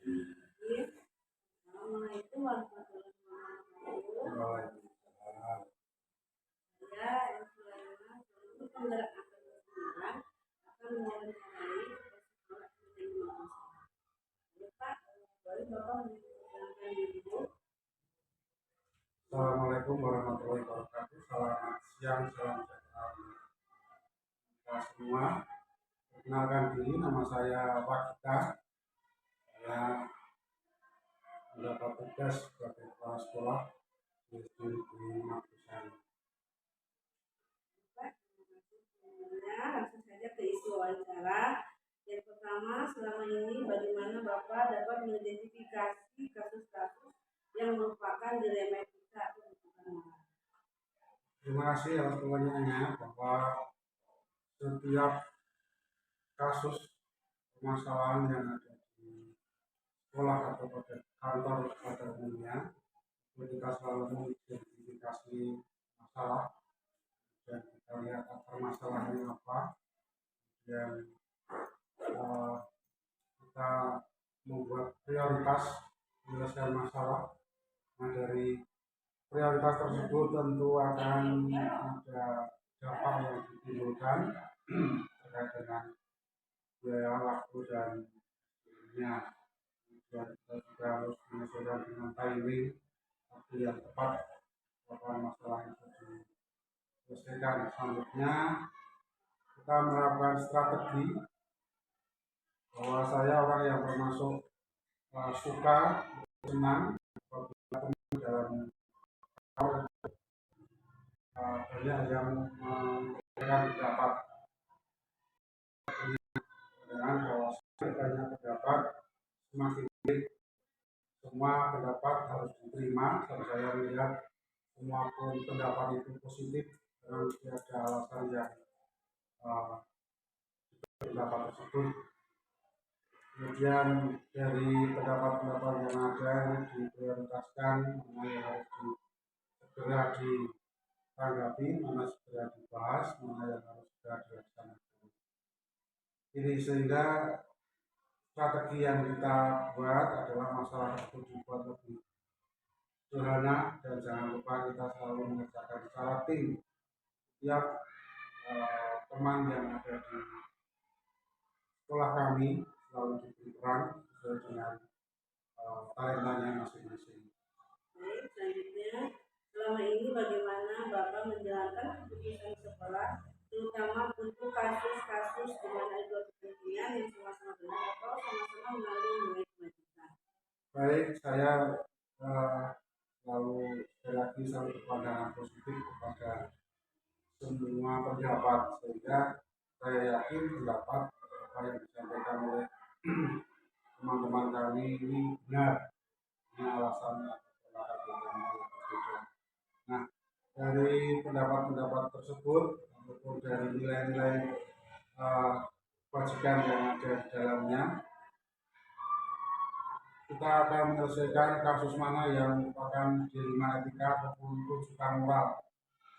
Assalamualaikum warahmatullahi wabarakatuh. Waalaikumsalam. Saya Sulaiman selaku penggerak akan akan mewawancarai sekolah pendidikan madrasah. Pak, boleh Bapak menjelaskan dulu? Assalamualaikum warahmatullahi wabarakatuh. Selamat siang, salam sejahtera kita semua. Perkenalkan diri, nama saya Wakita. Saya mendapat tugas sebagai kepala sekolah di Madrasah. Langsung saja ke isi wawancara. Yang pertama, selama ini bagaimana Bapak dapat mengidentifikasi kasus-kasus yang merupakan dilema kita atau bukan? Terima kasih atas pertanyaannya, bahwa setiap kasus permasalahan yang ada di sekolah atau pada kantor pada umumnya, kita selalu mengidentifikasi masalah dan kita lihat permasalahannya apa, dan kita membuat prioritas menyelesaikan masalah. Nah, dari prioritas tersebut tentu akan ada dampak yang ditimbulkan terkait dengan biaya, waktu, dan sebagainya. Kemudian kita juga harus menyesuaikan dengan timing waktu yang tepat kapan masalah itu diselesaikan. Selanjutnya kita menerapkan strategi, bahwa saya orang yang termasuk suka, senang dalam banyak yang memberikan pendapat dengan bahwa banyak pendapat semakin baik. Semua pendapat harus diterima, dan saya melihat semua pun pendapat itu positif karena tidak ada alasan yang pendapat tersebut. Kemudian dari pendapat-pendapat yang ada ini diprioritaskan mana yang harus segera ditanggapi, mana segera dibahas, mana yang harus segera dilaksanakan. Ini sehingga strategi yang kita buat adalah masalah itu dibuat lebih sederhana, dan jangan lupa kita selalu mengerjakan secara tim. Tiap teman yang ada di sekolah kami selalu diberi peran sesuai dengan talentanya masing-masing. Baik, selanjutnya, selama ini bagaimana Bapak menjalankan keputusan sekolah, terutama untuk kasus-kasus di mana dua kepentingan yang sama-sama benar atau sama-sama mengandung nilai kebajikan? Baik, saya lalu sekali lagi selalu berpandangan positif kepada semua pendapat, sehingga saya yakin pendapat apa yang disampaikan oleh teman-teman kami ini benar. Ini alasannya latar belakangnya yang berbeda. Nah, dari pendapat-pendapat tersebut ataupun dari nilai-nilai kebajikan yang ada di dalamnya, kita akan menyelesaikan kasus mana yang merupakan dilema etika ataupun rujukan moral,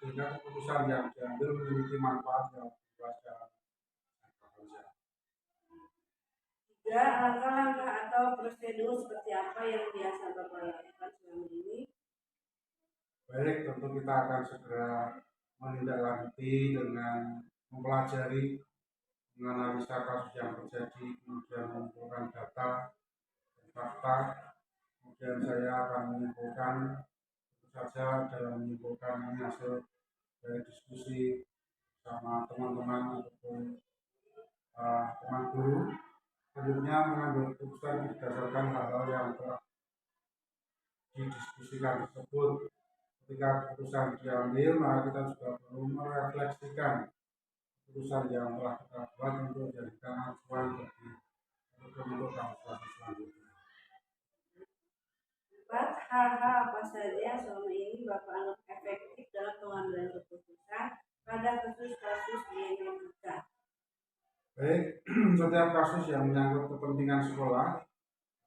sehingga keputusan yang diambil memiliki manfaat yang luas dalam jangka panjang. Tiga, langkah-langkah atau prosedur seperti apa yang biasa Bapak lakukan selama ini? Baik, tentu kita akan segera menindaklanjuti dengan mempelajari, menganalisa kasus yang terjadi, kemudian mengumpulkan data dan fakta. Kemudian saya akan menyimpulkan, tentu saja dalam menyimpulkan ini hasil dari diskusi sama teman-teman ataupun teman guru. Selanjutnya mengambil keputusan berdasarkan hal-hal yang telah didiskusikan tersebut. Ketika keputusan diambil, maka kita juga perlu merefleksikan keputusan yang telah kita buat untuk dijadikan acuan untuk kasus-kasus selanjutnya. 4, hal-hal apa saja selama ini Bapak anggap efektif dalam pengambilan keputusan pada kasus-kasus dilema kita? Baik, setiap kasus yang menyangkut kepentingan sekolah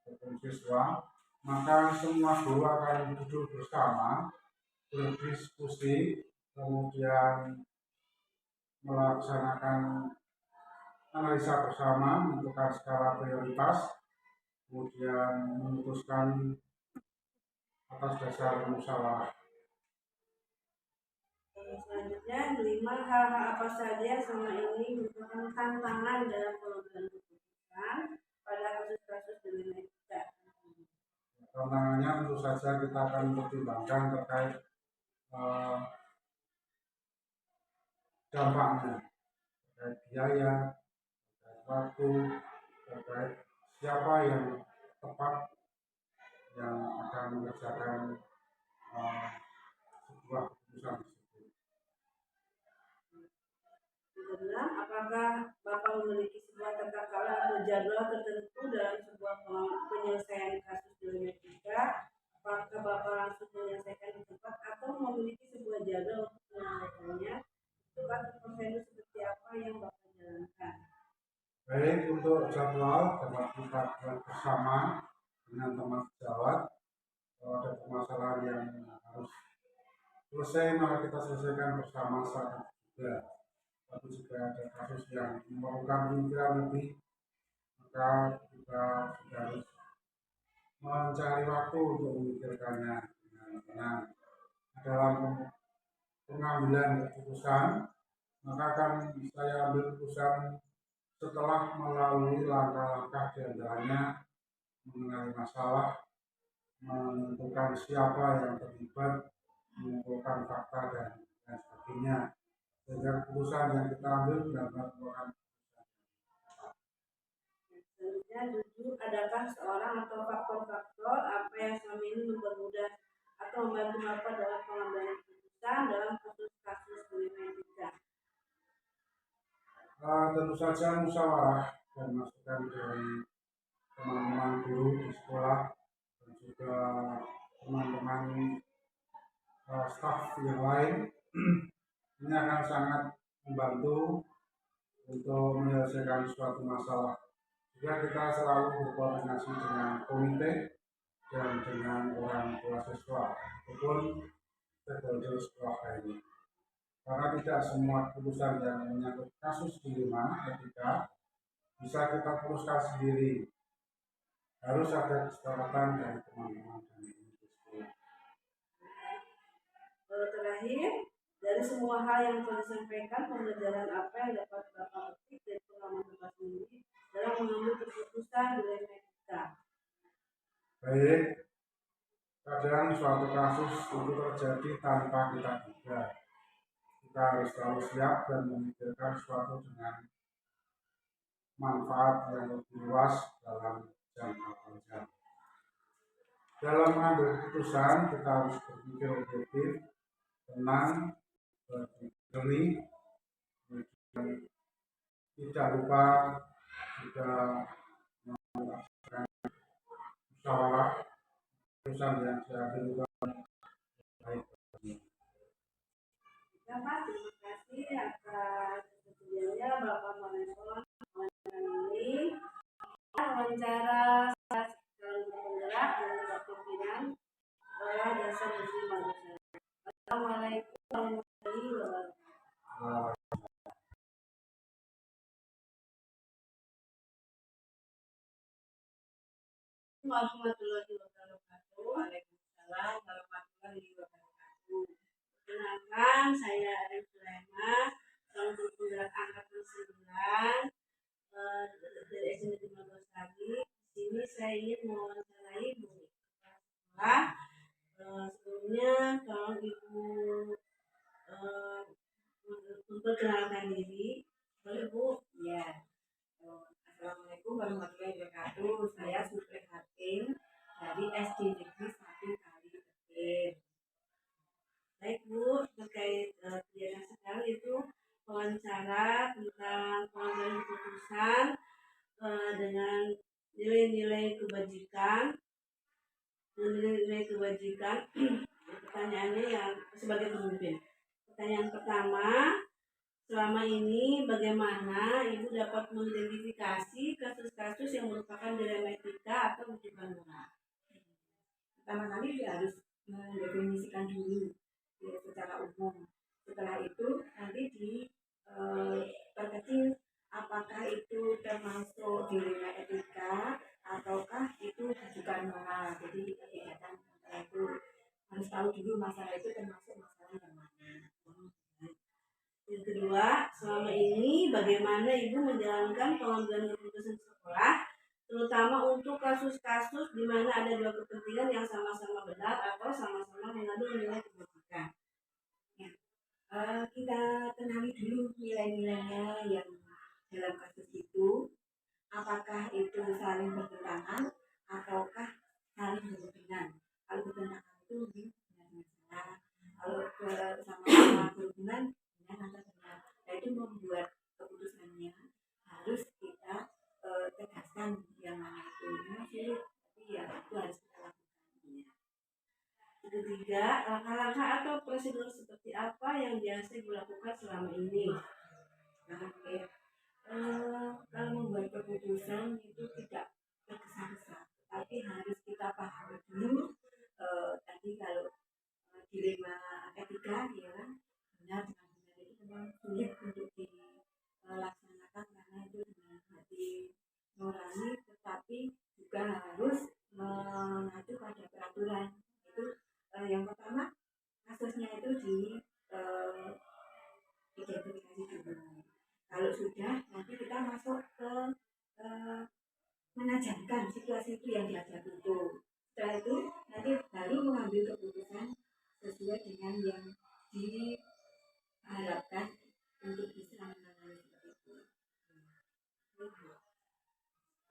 ataupun siswa, maka semua guru akan duduk bersama, berdiskusi, kemudian melaksanakan analisa bersama, menentukan skala prioritas, kemudian memutuskan atas dasar musyawarah. Selanjutnya, 5 hal-hal apa saja selama ini merupakan tantangan dalam pengambilan keputusan pada kasus-kasus dengan etika. Tantangannya tentu saja kita akan mempertimbangkan terkait dampaknya, terkait biaya, terkait waktu, terkait siapa yang tepat yang akan mengerjakan sebuah keputusan tersebut. Kedua, apakah Bapak memiliki sebuah tata cara atau jadwal tertentu dalam sebuah penyelesaian kasus dengan etika? Apakah Bapak langsung menyelesaikan di tempat atau memiliki sebuah jadwal untuk menyelesaikannya? Tempat prosedur seperti apa yang Bapak jalankan? Baik, untuk jadwal dapat kita buat bersama dengan teman sejawat. Kalau ada permasalahan yang harus selesai, maka kita selesaikan bersama saat juga. Tapi jika ada kasus yang memerlukan pemikiran lebih, maka kita sudah harus mencari waktu untuk memikirkannya dengan tenang. Dalam pengambilan keputusan, maka akan saya ambil keputusan setelah melalui langkah-langkah diantaranya mengenai masalah, menentukan siapa yang terlibat, mengumpulkan fakta dan sebagainya, sehingga keputusan yang kita ambil benar-benar merupakan. Selanjutnya, 7, adakah seorang atau faktor-faktor apa yang selama ini mempermudah atau membantu Bapak dalam pengambilan keputusan dalam kasus-kasus etika? Tentu saja musyawarah dan masukan dari teman-teman guru di sekolah dan juga teman-teman staf yang lain ini akan sangat membantu untuk menyelesaikan suatu masalah. Juga kita selalu berkoordinasi dengan komite dan dengan orang tua siswa ataupun stakeholder sekolah lainnya. Karena tidak semua keputusan yang menyangkut kasus dilema etika bisa kita putuskan sendiri. Harus ada kesepakatan dari teman-teman dan sekolah. Terakhir, dari semua hal yang telah disampaikan, pembelajaran apa yang dapat Bapak petik dari pengalaman Bapak sendiri dalam mengambil keputusan dilema etika? Baik, kadang suatu kasus itu terjadi tanpa kita duga. Kita harus selalu siap dan memikirkan sesuatu dengan manfaat yang lebih luas dalam jangka panjang. Dalam mengambil keputusan, kita harus berpikir objektif, tenang, berpikir, tidak lupa juga melakukan musyawarah, keputusan yang diambil juga baik. Bapak, terima kasih atas kesempatannya Bapak merespon ini. Wawancara calon penggerak dan kepemimpinan oleh jasa bersih manusia. Assalamualaikum warahmatullahi wabarakatuh. Warahmatullahi wabarakatuh. Waalaikumsalam warahmatullahi wabarakatuh. Perkenalkan, saya Arif Sulaiman, calon penggerak angkatan 9 dari SMP 15 lagi. Di sini saya ingin mewawancarai Bu Sekolah. Sebelumnya tolong Ibu memperkenalkan diri. Boleh Bu? Ya. Assalamualaikum warahmatullahi wabarakatuh. Saya Supri Hakim dari SD Negeri 1 Kalipetir. Baik Bu, terkait kegiatan sekarang itu wawancara tentang pengambilan keputusan dengan nilai-nilai kebajikan. Pertanyaannya yang sebagai pemimpin. Pertanyaan pertama, selama ini bagaimana Ibu dapat mengidentifikasi kasus-kasus yang merupakan dilema etika atau rujukan moral? Pertama kali dia harus mendefinisikan dulu secara umum. Setelah itu nanti diperkecil apakah itu termasuk dilema etika ataukah selama ini bagaimana Ibu menjalankan pengambilan keputusan sekolah, terutama untuk kasus-kasus di mana ada dua kepentingan yang sama-sama benar atau sama-sama mengandung nilai kebaikan. Ya, kita kenali dulu nilai-nilainya yang dalam kasus itu, apakah itu saling bertentangan ataukah saling berhubungan. Kalau bertentangan itu mungkin benar-benar salah, kalau sama-sama berhubungan benar atau benar. Nah, itu membuat keputusannya harus kita tegaskan yang mana itu masih, tapi ya itu harus kita lakukan. Ketiga, langkah-langkah atau prosedur seperti apa yang biasa dilakukan selama ini? Nah, kalau membuat keputusan itu tidak tergesa-gesa, tapi harus kita pahami dulu. Tadi kalau dilema etika ya kan, benar dengan benar itu memang sulit untuk dilaksanakan karena itu dengan hati nurani, tetapi juga harus mengacu pada peraturan. Itu yang pertama, kasusnya itu di identifikasi dulu. Kalau sudah, nanti kita masuk ke menajamkan situasi itu yang dihadapi itu. Setelah itu nanti baru mengambil keputusan sesuai dengan yang diharapkan untuk bisa menangani seperti itu.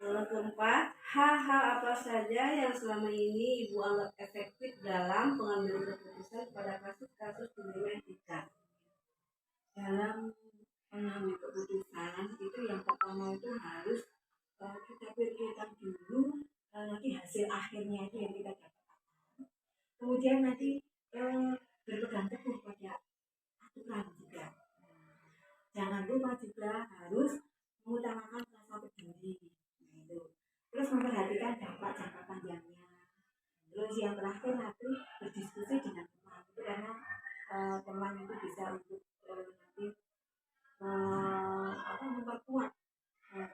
Keempat, hal-hal apa saja yang selama ini Ibu anggap efektif dalam pengambilan keputusan pada kasus-kasus dilema etika? Dalam mengambil keputusan itu yang pertama itu harus kita pikirkan dulu nanti hasil akhirnya itu yang kita dapatkan. Kemudian nanti berpegang teguh pada aturan juga. Jangan lupa juga harus mengutamakan rasa peduli. Nah, itu. Terus memperhatikan dampak jangka panjangnya. Terus yang terakhir nanti berdiskusi dengan teman. Itu karena teman itu bisa untuk nanti memperkuat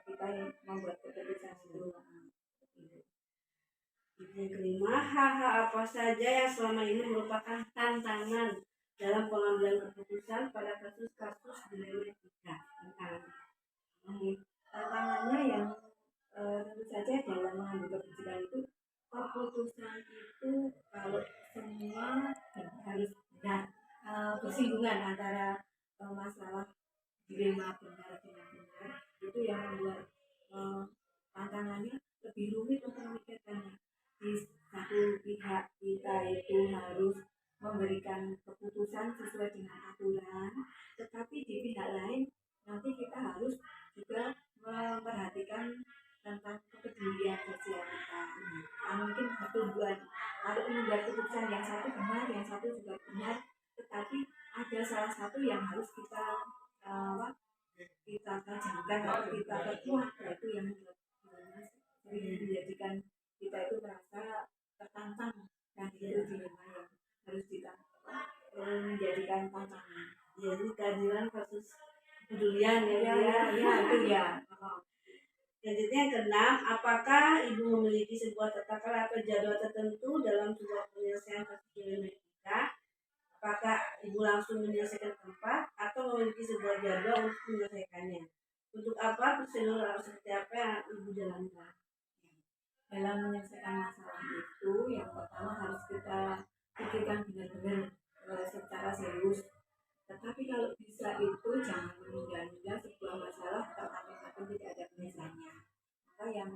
kita yang membuat keputusan itu. Yang kelima, hal-hal apa saja yang selama ini merupakan tantangan dalam pengambilan keputusan pada kasus-kasus dilema etika? Tantangannya yang tentu saja dalam mengambil keputusan itu, keputusan itu kalau semua harus benar, bersinggungan antara masalah dilema benar dengan benar, itu yang membuat tantangannya lebih rumit untuk memikirkannya. Di satu pihak kita itu harus memberikan keputusan sesuai dengan aturan, tetapi di pihak lain nanti kita harus juga memperhatikan tentang kepedulian sosial kita. Nah, mungkin pertumbuhan kalau membuat keputusan yang satu benar, yang satu juga benar, tetapi ada salah satu yang harus kita tajamkan atau kita perkuat, yaitu yang menjadikan kita itu merasa tertantang dan itu dilema yang harus kita menjadikan tantangan. Jadi keadilan versus kepedulian ya itu ya. Selanjutnya yang keenam, apakah Ibu memiliki sebuah tata atau jadwal tertentu dalam sebuah penyelesaian kasus dilema etika? Apakah Ibu langsung menyelesaikan tempat atau memiliki sebuah jadwal untuk menyelesaikannya? Untuk apa prosedur harus seperti apa yang Ibu jalankan? Dalam menyelesaikan masalah itu, yang pertama harus kita pikirkan benar-benar secara serius. Tetapi kalau bisa itu jangan menunda-nunda sebuah masalah terkadang tidak ada penyelesaiannya. Maka yang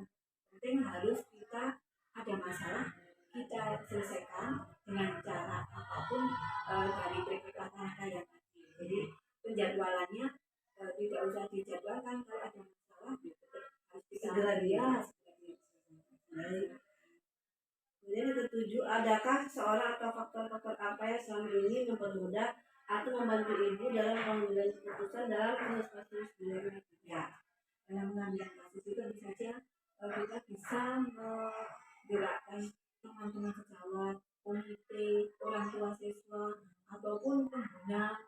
penting harus kita ada masalah, kita selesaikan dengan cara apapun dari teknik langkah yang tadi. Jadi penjadwalannya tidak usah dijadwalkan, kalau ada masalah harus segera dia. Kemudian yang ketujuh, adakah seorang atau faktor-faktor apa yang selama ini mempermudah atau membantu Ibu dalam pengambilan keputusan dalam kasus-kasus dilema etika? Dalam mengambil kasus itu tentu saja kita bisa menggerakkan teman-teman sejawat, komite, orang tua siswa, ataupun pengguna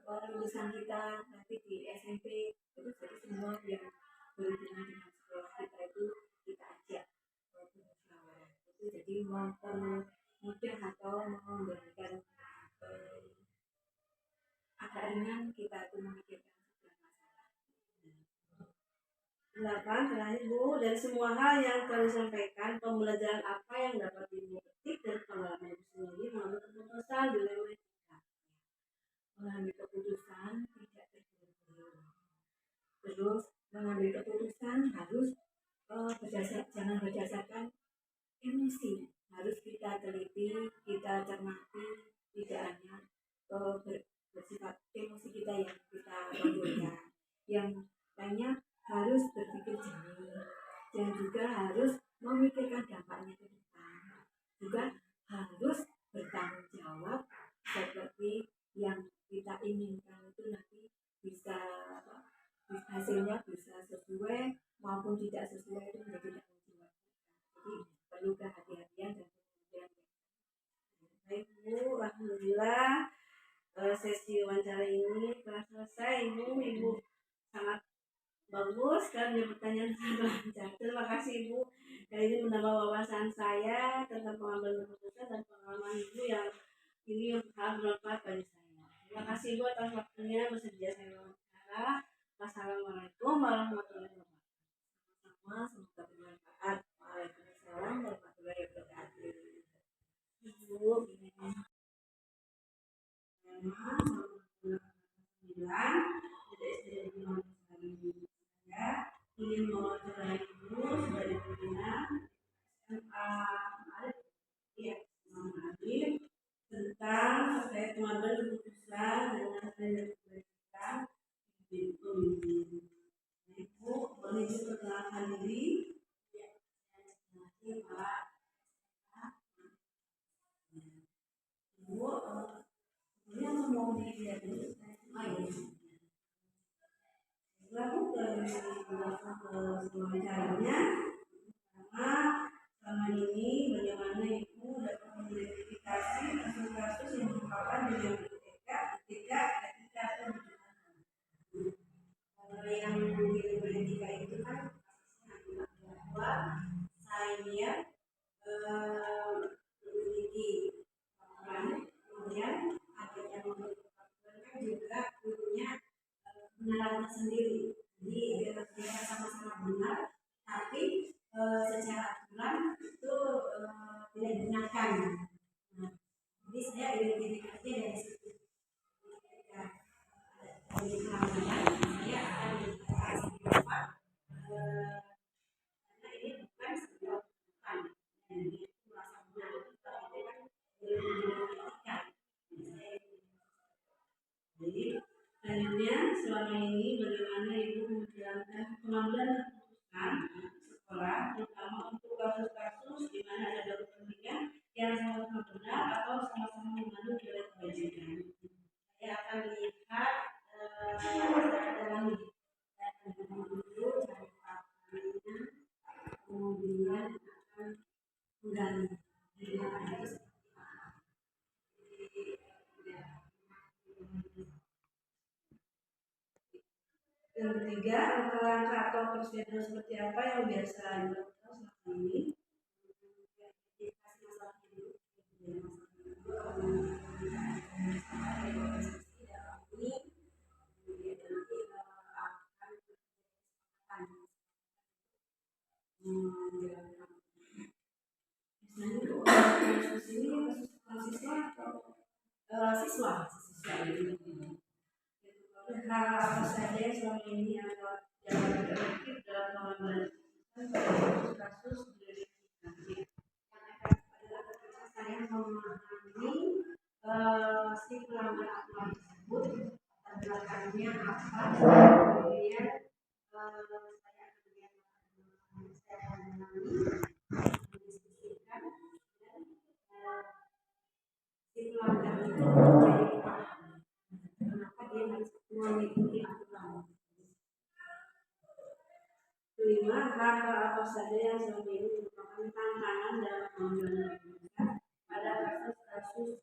lulusan kita nanti di SMP. Itu jadi semua yang berhubungan dengan sekolah kita itu kita ajak bermusyawarah. Itu jadi mempermudah atau memberikan agak ringan kita itu memikirkan 8 terakhir Bu, dari semua hal yang telah disampaikan, pembelajaran apa yang dapat Ibu petik dari pengalaman Ibu sendiri mengambil keputusan dilema etika? Mengambil keputusan tidak terburu-buru. Terus mengambil keputusan harus jangan berdasarkan emosi, harus kita teliti, kita cermati, tidak hanya bersifat emosi kita yang kita tonjolkan. Yang lainnya harus berpikir jernih dan juga harus memikirkan dampaknya ke depan. Juga harus bertanggung jawab seperti yang kita inginkan itu nanti bisa hasilnya bisa sesuai maupun tidak sesuai itu menjadi tanggung jawab kita. Jadi perlu kehati-hatian dan kemudian Baik Bu, alhamdulillah sesi wawancara ini telah selesai Ibu sangat bagus kan dia pertanyaan sangat lancar. Terima kasih Ibu. Kali ini menambah wawasan saya tentang pengambilan keputusan dan pengalaman Ibu yang ini sangat bermanfaat bagi saya. Terima kasih Ibu atas waktunya bersedia saya wawancara. Wassalamualaikum warahmatullahi wabarakatuh. sama semoga bermanfaat. Waalaikumsalam warahmatullahi wabarakatuh. Ibu, ini tema 9 tidak istilah saya ingin mewawancarai Ibu sebagai pimpinan SMA ya tentang terkait pengambilan keputusan dengan pendidikan di pemimpin. Ibu boleh diperkenalkan diri. Pak Ibu yang mau dilihat dulu lalu dari penjelasan ke wawancaranya pertama selama ini bagaimana Ibu dapat mengidentifikasi kasus-kasus yang merupakan etika atau kalau yang etika itu kan kasusnya bahwa saya memiliki kemudian ada yang membutuhkan juga punya kebenaran tersendiri. Jadi mereka sama-sama benar, tapi secara aturan itu tidak digunakan. Nah, jadi saya identifikasi dari situ. Ketika ada pelanggaran, saya akan identifikasi apa karena ini bukan sebuah kebutuhan. Jadi merasa benar itu kan dibuktikan. Jadi selanjutnya selama ini bagaimana Ibu menjalankan pengambilan keputusan sekolah terutama untuk kasus-kasus di mana ada kepentingan yang sama-sama benar atau sama-sama mengandung nilai kebajikan. Saya akan lihat secara dalam dulu cari fakta kemudian akan menggali yang ketiga, langkah-langkah atau prosedur seperti apa yang biasa dilakukan selama ini? Siswa hal apa saja yang selama ini yang efektif dalam pengambilan kasus yang adalah ketika saya memahami si pelanggar aturan tersebut latar belakangnya apa kemudian saya akan mendiskusikan dan si pelanggar itu menjadi paham kenapa dia harus mengikuti aturan. Kelima, hal-hal apa saja yang selama ini merupakan tantangan dalam pengambilan keputusan pada kasus-kasus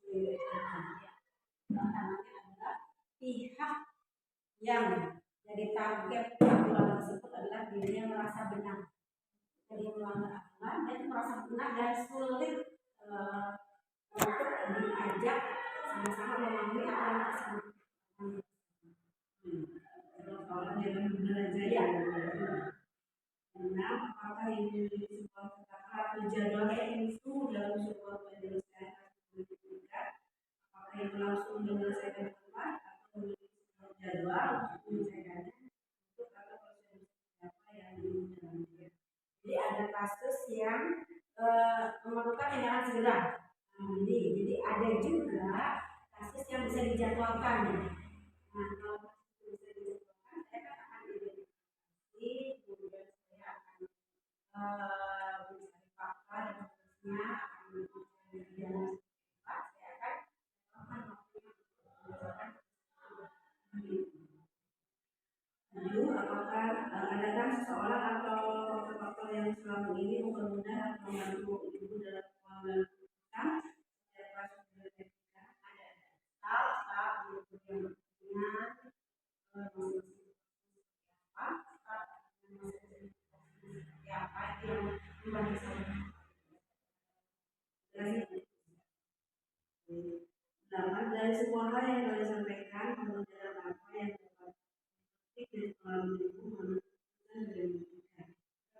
tantangannya adalah pihak yang jadi target aturan tersebut adalah dirinya merasa benar. Jadi melanggar aturan, dia itu merasa benar dan sulit untuk diajak sama-sama memahami aturan tersebut. Kalau dia benar aja ya. di sebuah kata atau jadwal tertentu dalam sebuah penyelesaian kasus pendidikan, apakah itu langsung menyelesaikan tepat atau memiliki sebuah jadwal untuk menyelesaikannya untuk atau prosedur apa yang dijalankan. Jadi ada kasus yang memerlukan tindakan segera. Jadi ada juga kasus yang bisa dijadwalkan. Nah, kalau kasus itu bisa dijadwalkan, saya kan akan identifikasi, kemudian saya akan mencari fakta dan seterusnya, akan mencari jalan cepat, saya akan waktunya untuk mengerjakan. Lalu, apakah adakah seseorang atau faktor-faktor yang selama ini mempermudah atau membantu ibu dalam pengambilan keputusan setiap kasus penyelidikan? Ada staf yang berkepentingan seperti apa itu yang membantu saya. Dari semua hal yang saya sampaikan, menurut dalam apa yang dapat dari pengalaman ibu menentukan dan menentukan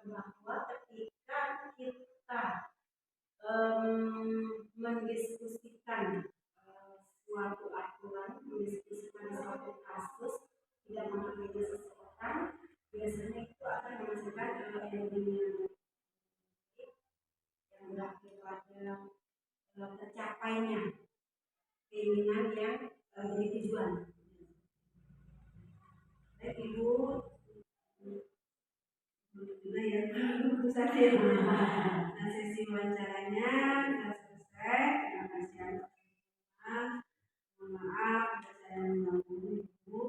bahwa ketika kita mendiskusikan suatu aturan, mendiskusikan suatu kasus, tidak mengambil seseorang, biasanya itu akan menghasilkan energi yang berakhir pada tercapainya keinginan yang jadi tujuan. Baik ibu, juga ya keputusan ya. Nah, sesi wawancaranya sudah selesai. Terima kasih atas. Mohon maaf jika saya mengganggu ibu.